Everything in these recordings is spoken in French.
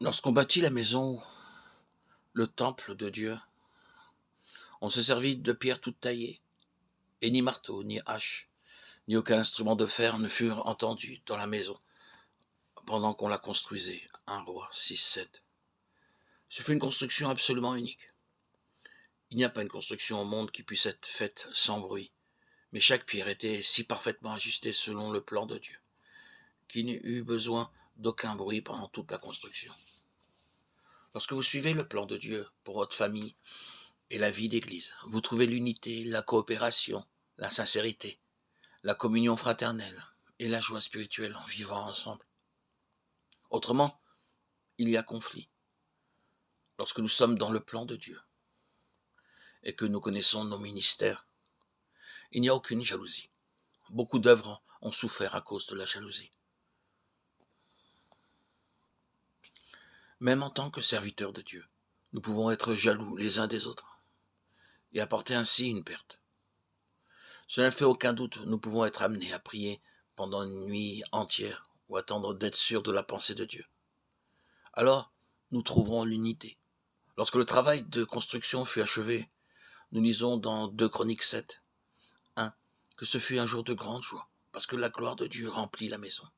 Lorsqu'on bâtit la maison, le temple de Dieu, on se servit de pierres toutes taillées, et ni marteau, ni hache, ni aucun instrument de fer ne furent entendus dans la maison pendant qu'on la construisait. 1 Roi 6-7. Ce fut une construction absolument unique. Il n'y a pas une construction au monde qui puisse être faite sans bruit, mais chaque pierre était si parfaitement ajustée selon le plan de Dieu, qu'il n'y eut besoin d'aucun bruit pendant toute la construction. Lorsque vous suivez le plan de Dieu pour votre famille et la vie d'église, vous trouvez l'unité, la coopération, la sincérité, la communion fraternelle et la joie spirituelle en vivant ensemble. Autrement, il y a conflit. Lorsque nous sommes dans le plan de Dieu et que nous connaissons nos ministères, il n'y a aucune jalousie. Beaucoup d'œuvres ont souffert à cause de la jalousie. Même en tant que serviteurs de Dieu, nous pouvons être jaloux les uns des autres et apporter ainsi une perte. Cela ne fait aucun doute, nous pouvons être amenés à prier pendant une nuit entière ou attendre d'être sûrs de la pensée de Dieu. Alors, nous trouverons l'unité. Lorsque le travail de construction fut achevé, nous lisons dans 2 Chroniques 7, 1, que ce fut un jour de grande joie, parce que la gloire de Dieu remplit la maison.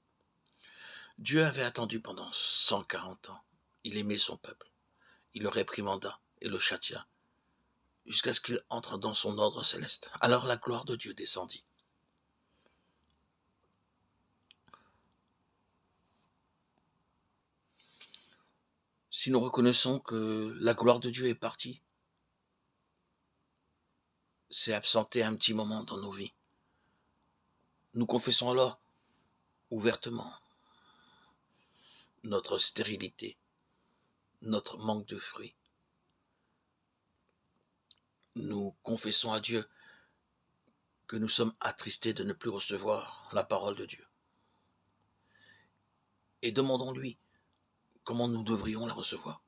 Dieu avait attendu pendant 140 ans. Il aimait son peuple. Il le réprimanda et le châtia, jusqu'à ce qu'il entre dans son ordre céleste. Alors la gloire de Dieu descendit. Si nous reconnaissons que la gloire de Dieu est partie, s'est absentée un petit moment dans nos vies, nous confessons alors ouvertement notre stérilité, notre manque de fruits. Nous confessons à Dieu que nous sommes attristés de ne plus recevoir la parole de Dieu. Et demandons-lui comment nous devrions la recevoir.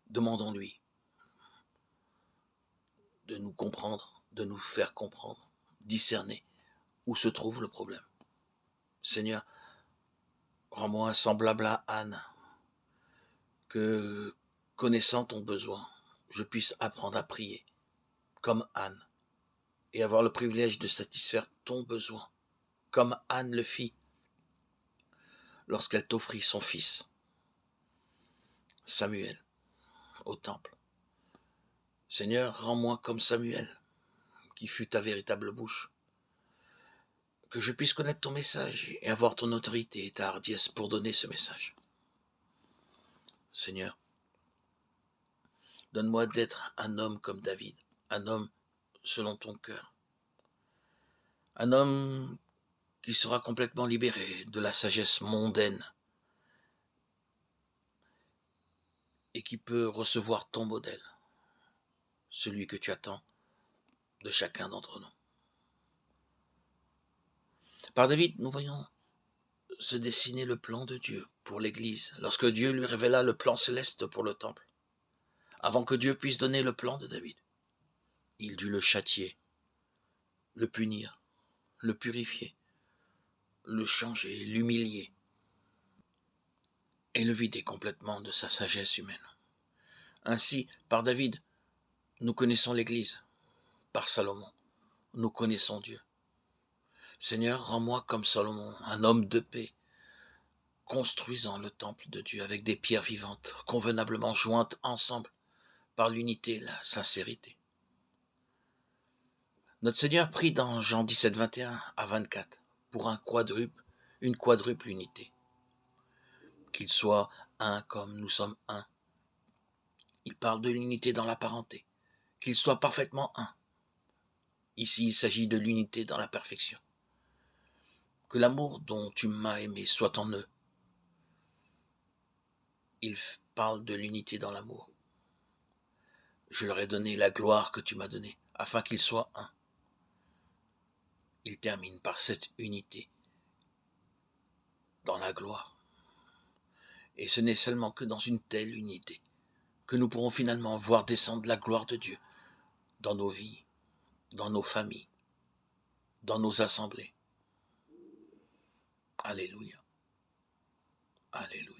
Demandons-lui de nous comprendre, de nous faire comprendre, discerner où se trouve le problème. Seigneur, rends-moi semblable à Anne, que, connaissant ton besoin, je puisse apprendre à prier comme Anne et avoir le privilège de satisfaire ton besoin, comme Anne le fit lorsqu'elle t'offrit son fils, Samuel, au temple. Seigneur, rends-moi comme Samuel, qui fut ta véritable bouche, que je puisse connaître ton message et avoir ton autorité et ta hardiesse pour donner ce message. Seigneur, donne-moi d'être un homme comme David, un homme selon ton cœur, un homme qui sera complètement libéré de la sagesse mondaine et qui peut recevoir ton modèle, celui que tu attends de chacun d'entre nous. Par David, nous voyons se dessiner le plan de Dieu pour l'Église, lorsque Dieu lui révéla le plan céleste pour le temple. Avant que Dieu puisse donner le plan de David, il dut le châtier, le punir, le purifier, le changer, l'humilier et le vider complètement de sa sagesse humaine. Ainsi, par David, nous connaissons l'Église. Par Salomon, nous connaissons Dieu. Seigneur, rends-moi comme Salomon, un homme de paix, construisant le temple de Dieu avec des pierres vivantes, convenablement jointes ensemble par l'unité et la sincérité. Notre Seigneur prie dans Jean 17, 21 à 24 pour une quadruple unité. Qu'il soit un comme nous sommes un. Il parle de l'unité dans la parenté. Qu'il soit parfaitement un. Ici, il s'agit de l'unité dans la perfection. Que l'amour dont tu m'as aimé soit en eux. Il parle de l'unité dans l'amour. Je leur ai donné la gloire que tu m'as donnée, afin qu'ils soient un. Il termine par cette unité dans la gloire. Et ce n'est seulement que dans une telle unité que nous pourrons finalement voir descendre la gloire de Dieu dans nos vies, dans nos familles, dans nos assemblées. Alléluia. Alléluia.